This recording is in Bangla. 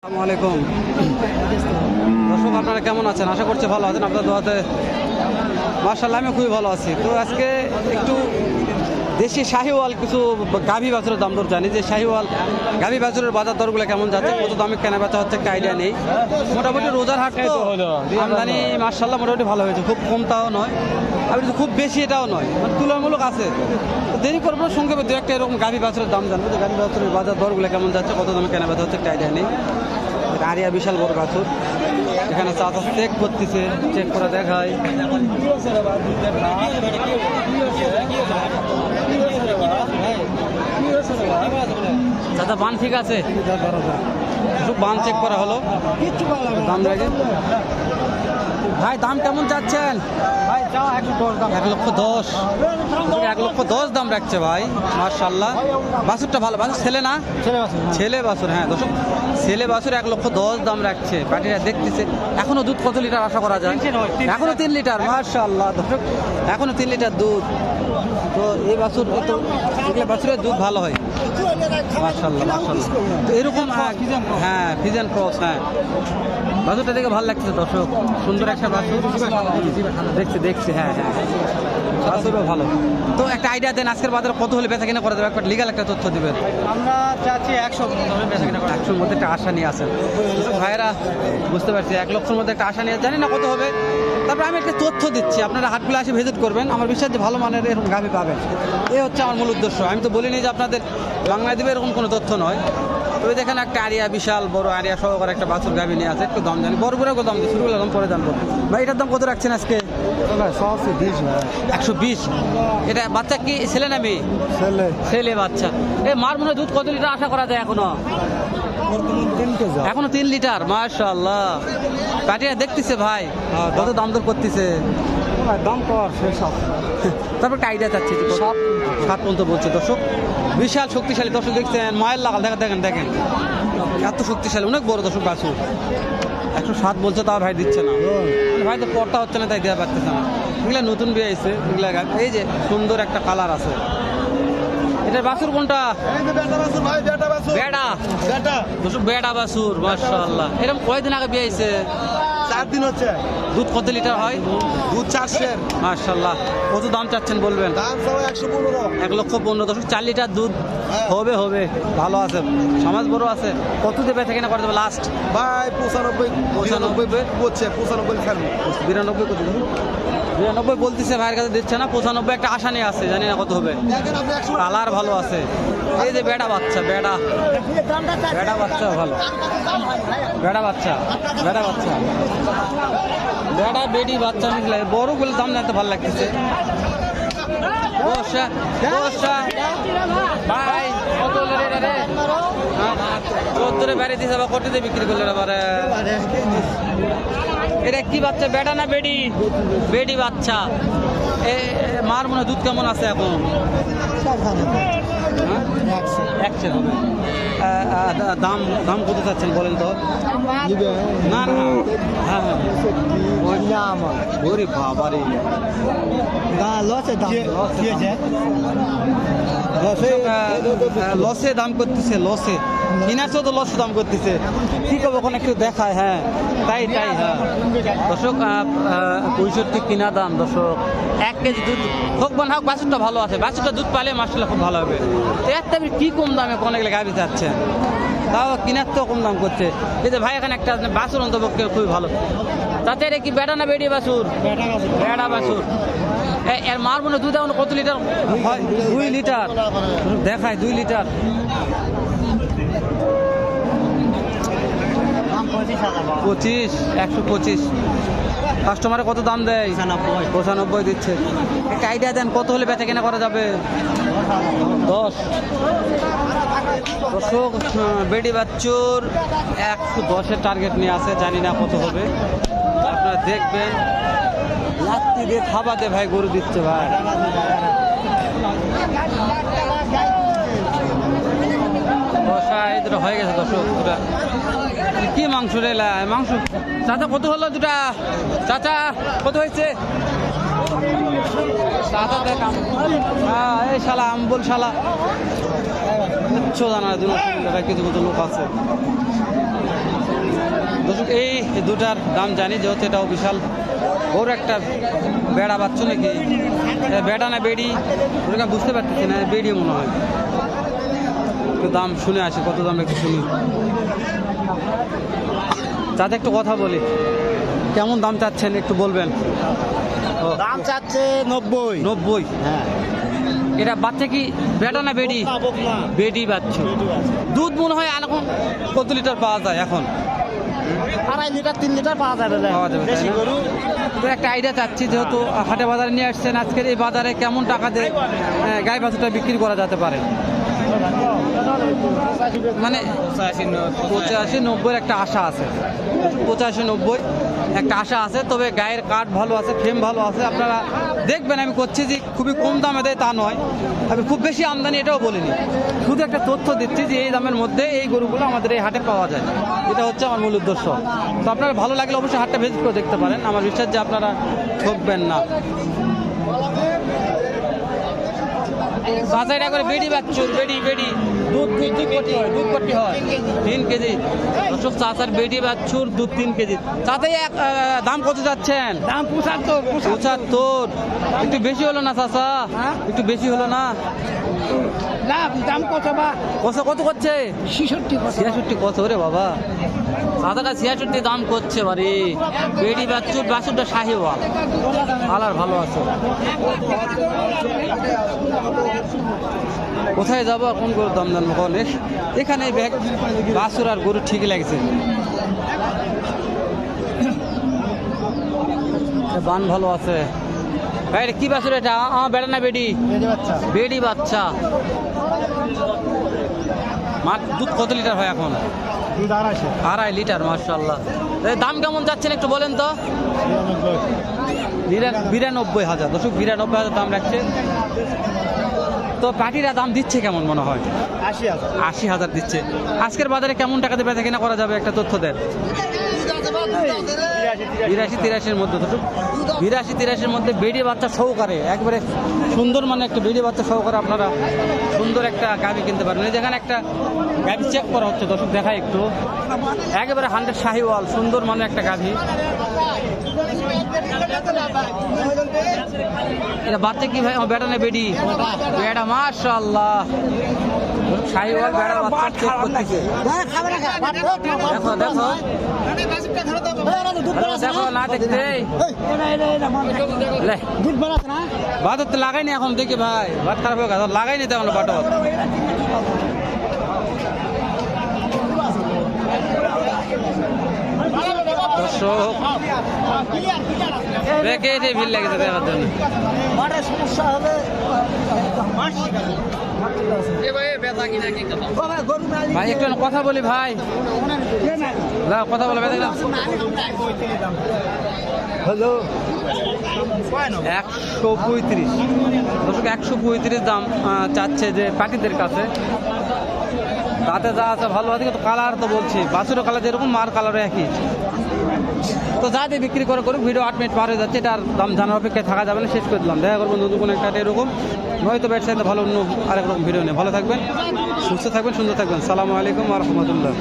আসসালামু আলাইকুম দর্শক, আপনারা কেমন আছেন? আশা করছি ভালো আছেন। আপনার দোয়াতে মাশাআল্লাহ আমি খুবই ভালো আছি। তো আজকে একটু দেশি শাহিওয়াল কিছু গাভী বাছুরের দাম দর জানি, যে শাহিওয়াল গাভী বাছুরের বাজার দরগুলো কেমন যাচ্ছে, কত দামে কেনা বেচা হচ্ছে একটা আইডিয়া নেই। মোটামুটি রোজার হাট তো আমদানি মাশাআল্লাহ মোটামুটি ভালো হয়েছে, খুব কম তাও নয়, আবার খুব বেশি এটাও নয়, মানে তুলনামূলক আছে। দেরি করবো সঙ্গে দু একটা এরকম গাভী বাছুরের দাম জানবো, যে গাভী বাছুরের বাজার দরগুলো কেমন যাচ্ছে, কত দামে কেনা বেচা হচ্ছে একটা আইডিয়া নেই। আরিয়া বিশাল বড় বাছুর, এখানে চাচা চেক করতেছে, চেক করে দেখায়। চাচা বান ঠিক আছে? বান চেক করা হলো, দাম লাগে ভাই। দাম কেমন চাচ্ছেন? 1,10,000 1,10,000 দাম রাখছে ভাই। মাশাআল্লাহ বাছুরটা ভালো, বাছুর ছেলে না? ছেলে বাছুর, হ্যাঁ দর্শক ছেলে বাছুর 1,10,000 দাম রাখছে। পাটিরা দেখতেছে। এখনো দুধ কত লিটার আশা করা যায়? এখনো 3 লিটার। মাশাআল্লাহ দর্শক এখনো 3 লিটার দুধ। তো এই বাছুর তো বাছুরের দুধ ভালো হয় মাশাআল্লাহ মাশাআল্লাহ। তো এরকম হ্যাঁ ফিজিয়ান ক্রস, হ্যাঁ বাছুরটা দেখে ভালো লাগছে দর্শক, সুন্দর একটা বাছুর দেখছি হ্যাঁ হ্যাঁ বাছুরও ভালো। তো একটা আইডিয়া দেন, আজকের বাজারে কত হলে বেচা কিনা করা যাবে? একটা লিগাল একটা তথ্য দিবেন। আমরা চাচ্ছি 100 বেচা কিনা করা। 100-র মধ্যে একটা আশা নিয়ে আসেন ভাইয়েরা, বুঝতে পারছি 1 লক্ষের মধ্যে একটা আশা নিয়ে, জানি না কত হবে। তারপরে আমি একটা তথ্য দিচ্ছি, আপনারা হাটগুলো এসে ভিজিট করবেন, আমার বিশ্বাস যে ভালো মানের এরকম গাভী পাবেন। এই হচ্ছে আমার মূল উদ্দেশ্য। আমি তো বলিনি যে আপনাদের বাংলায় দিবে, এরকম কোনো তথ্য নয়। তো দেখেন একটা আরিয়া বিশাল বড় আরিয়া সহকারে একটা বাছুর গাভী নিয়ে আছে, একটু দাম জানি, বড়গুলো দাম দিই, শুরুগুলো দাম পরে জানবো ভাই। এটার দাম কত রাখছেন আজকে? 120। এটা বাচ্চা কি ছেলে না মেয়ে? ছেলে বাচ্চা। এ মার মনে হয় দুধ কত লিটার আশা করা যায় এখনো? এখনো 3 লিটার। মাশাআল্লাহ কাটিয়া দেখতেছে ভাই, কত দাম দর করতেছে? দাম কর সব। তারপর একটা আইডিয়া চাচ্ছি, 7 পর্যন্ত বলছে দর্শক। বিশাল শক্তিশালী দর্শক, দেখছেন মায়ের লাগাল, দেখেন দেখেন এত শক্তিশালী, অনেক বড় দর্শক বাছুর। 107 বলছে, তাও ভাই দিচ্ছে না। ভাই তো পড়তা হচ্ছে না, তাই দেওয়া পারতেছে না। এগুলা নতুন বিয়ে এসছে, এগুলা এই যে সুন্দর একটা কালার আছে। এটার বাছুর কোনটা? বেড়া দর্শক, বেড়া বাছুর মাশাআল্লাহ। এরকম কয়দিন আগে বিয়ে এসছে? 4 দিন হচ্ছে। দুধ কত লিটার হয়? দুধ 4 সের। মাশাআল্লাহ। কত দাম চাচ্ছেন বলবেন? দাম সব 115। 1,15,000 দর্শক, 4 লিটার দুধ হবে ভালো আছে, সমাজ বড় আছে। কত দেবে থেকে না করে দেবে লাস্ট? ভাই 95 বলছে, 95 ফেলবো। 92 কত? 92 বলতেছে, ভাইয়ের কাছে দিচ্ছে না। 95 একটা আশা নিয়ে আছে, জানি না কত হবে। কালার ভালো আছে। এই যে বেড়া বাচ্চা, বেড়া বাচ্চা ভালো, বেড়া বাচ্চা বেডি বাচ্চা নিকলে বড়গুলো দাম জানতে ভালো লাগতেছে। ভাই কত রে? 14 বেড়ে দিছে, বা কটিতে বিক্রি করলে এবারে? এটা কি বাচ্চা, বেড়া না বেডি? বেডি বাচ্চা। মার মনে দুধ কেমন আছে এখন? 100 হবে। দাম কত চাচ্ছেন বলেন তো? না না হ্যাঁ ওরে বাবারে, লসে দাম করতেছে, লসে কিনার তো লসে দাম করতেছে। কি করবো ওখানে একটু দেখায়, হ্যাঁ তাই হ্যাঁ দর্শক। 65 কিনা দাম দর্শক। 1 কেজি দুধ হোক বা না হোক, বাছুরটা ভালো আছে, বাছুরটা দুধ পালে মাশাআল্লাহ খুব ভালো হবে। তো একটা কি কম দামে কোনে গেলে গাভী যাচ্ছে, তাও কিনার তো কম দাম করছে। এই যে ভাই এখানে একটা বাছুর অন্তপক্ষে খুবই ভালো। তাতে এটা কি বেটা না বেড়ি বাছুর? বেড়া বাছুর। এর মার মনে দুধ এখন কত লিটার হয়? 2 লিটার দেখায়, 2 লিটার। 125 কাস্টমারে কত দাম দেয়? 95 দিচ্ছে। একটা আইডিয়া দেন, কত হলে বেচা কেনা করা যাবে? 10 দর্শক। বেডি বাচ্চুর 110-এর টার্গেট নিয়ে আছে, জানি না কত হবে। আপনারা দেখবেন, লাত্তি দিয়ে থাবা দে ভাই গরু দিচ্ছে ভাই। হয়ে গেছে দর্শক। কি মাংস রে? মাংস চাচা কত হলো দুটা? চাচা কত হয়েছে? চাচা দেখাম, এই শালা আম্বুল শালা কিচ্ছু জানা, কিছু কত লোক আছে। দর্শক এই দুটার দাম জানি, যেহেতু এটাও বিশাল বড় একটা বেড়া বাচ্চা নাকি, বেড়া না বেড়ি ওটা বুঝতে পারতেছি না, বেড়ি মনে হয়। একটু দাম শুনে আসি, কত দাম একটু শুনি, তাতে একটু কথা বলি। কেমন দাম চাচ্ছেন একটু বলবেন? দাম চাচ্ছে 90। 90। হ্যাঁ, এটা বাচ্চা কি বেটা না বেড়ি? বেডি বাচ্চা। দুধ মনে হয় এখন কত লিটার পাওয়া যায় এখন? 2.5 লিটার 3 লিটার পাওয়া যাবে। পাওয়া যাবে, তাই দেশি না? গরু। তো একটা আইডিয়া চাচ্ছি, যেহেতু হাটে বাজারে নিয়ে আসছেন, আজকের এই বাজারে কেমন টাকা দিয়ে গাই বাছুরটা বিক্রি করা যেতে পারে? মানে 85-90 একটা আশা আছে, 85-90 একটা আশা আছে। তবে গায়ের কাঠ ভালো আছে, ফ্রেম ভালো আছে। আপনারা দেখবেন, আমি করছি যে খুবই কম দামে দেয় তা নয়, আমি খুব বেশি আমদানি এটাও বলিনি, শুধু একটা তথ্য দিচ্ছি যে এই দামের মধ্যে এই গরুগুলো আমাদের এই হাটে পাওয়া যায়। এটা হচ্ছে আমার মূল উদ্দেশ্য। তো আপনারা ভালো লাগলে অবশ্যই হাটটা ভিজিট করে দেখতে পারেন, আমার বিশ্বাস যে আপনারা ঠকবেন না। বাজারে করে বেড়ি বাচ্চুর, বেড়ি দুধ কটি হয় 3 কেজি। দর্শক চাচার বেড়ি বাচ্চুর দুধ 3 কেজি। চাচা দাম কত যাচ্ছেন? দাম 75। 75। একটু বেশি হলো না চাচা? একটু বেশি হলো না? না, দাম কত বা? কত করছে? 66। 66 কত রে বাবা? চাচাটা 66 দাম করছে বাড়ি। বেড়ি বাছুরটা শাহিওয়াল, কালার ভালো আছে। কোথায় যাবো কোন গরুর দাম জানবো? কোন এখানে বাছুর আর গরু ঠিকই লাগছে। বান ভালো আছে ভাই। এটা কি বাছুর? এটা বেড়া না বেডি? বেডি বাচ্চা। দুধ কত লিটার হয় এখন? 2.5 লিটার। মাশাআল্লাহ। দাম কেমন যাচ্ছেন একটু বলেন তো? 92,000। দর্শক 92,000 দাম রাখছে। তো পাটিরা দাম দিচ্ছে কেমন মনে হয়? 80,000 দিচ্ছে। আজকের বাজারে কেমন টাকাতে বেচা কেনা করা যাবে একটা তথ্য দেন। 82-83 মধ্যে। দর্শক 82-83 মধ্যে বেড়ি বাচ্চা সহকারে, একবারে সুন্দর মানে একটা বেড়ি বাচ্চা সহকারে আপনারা সুন্দর একটা গাভি কিনতে পারবেন। যেখানে একটা গাভি চেক করা হচ্ছে, দর্শক দেখায় একটু, একেবারে 100 শাহিওয়াল সুন্দর মানে একটা গাভি। এটা বাচ্চা কি ভাই? বেটা না বেডি? বেটা। মাশাআল্লাহ। শাহিওয়াল বেড়া বাচ্চা চেক করতেছে। দেখো দেখো দেখো না দেখতে বাটর তো লাগাইনি এখন, দেখি ভাই বাট খারাপ হয়ে গেছে, লাগাইনি তো এখন বাটর। দর্শক দেখে ভিড় লেগেছে দেখার জন্য। ভাই একটু কথা বলি ভাই, কথা বলে দেখলাম। হ্যালো, 135। দর্শক 135 দাম চাচ্ছে যে পাখিদের কাছে। তাতে যা আছে ভালো আছে, কিন্তু কালার তো বলছি বাছুরও কালার যেরকম, মার কালারও একই। তো যা দিয়ে বিক্রি করে করুক, ভিডিও 8 মিনিট পার হয়ে যাচ্ছে, এটার দাম জানার অপেক্ষায় থাকা যাবে না, শেষ করে দিলাম। দেখা করবো নতুন কোনো একটা এরকম, নয়তো ব্যবসায়ীতে ভালো অন্য আরেক রকম ভিডিও নিয়ে। ভালো থাকবেন, সুস্থ থাকবেন, সুন্দর থাকবেন। সালামু আলাইকুম ওয়া রাহমাতুল্লাহ।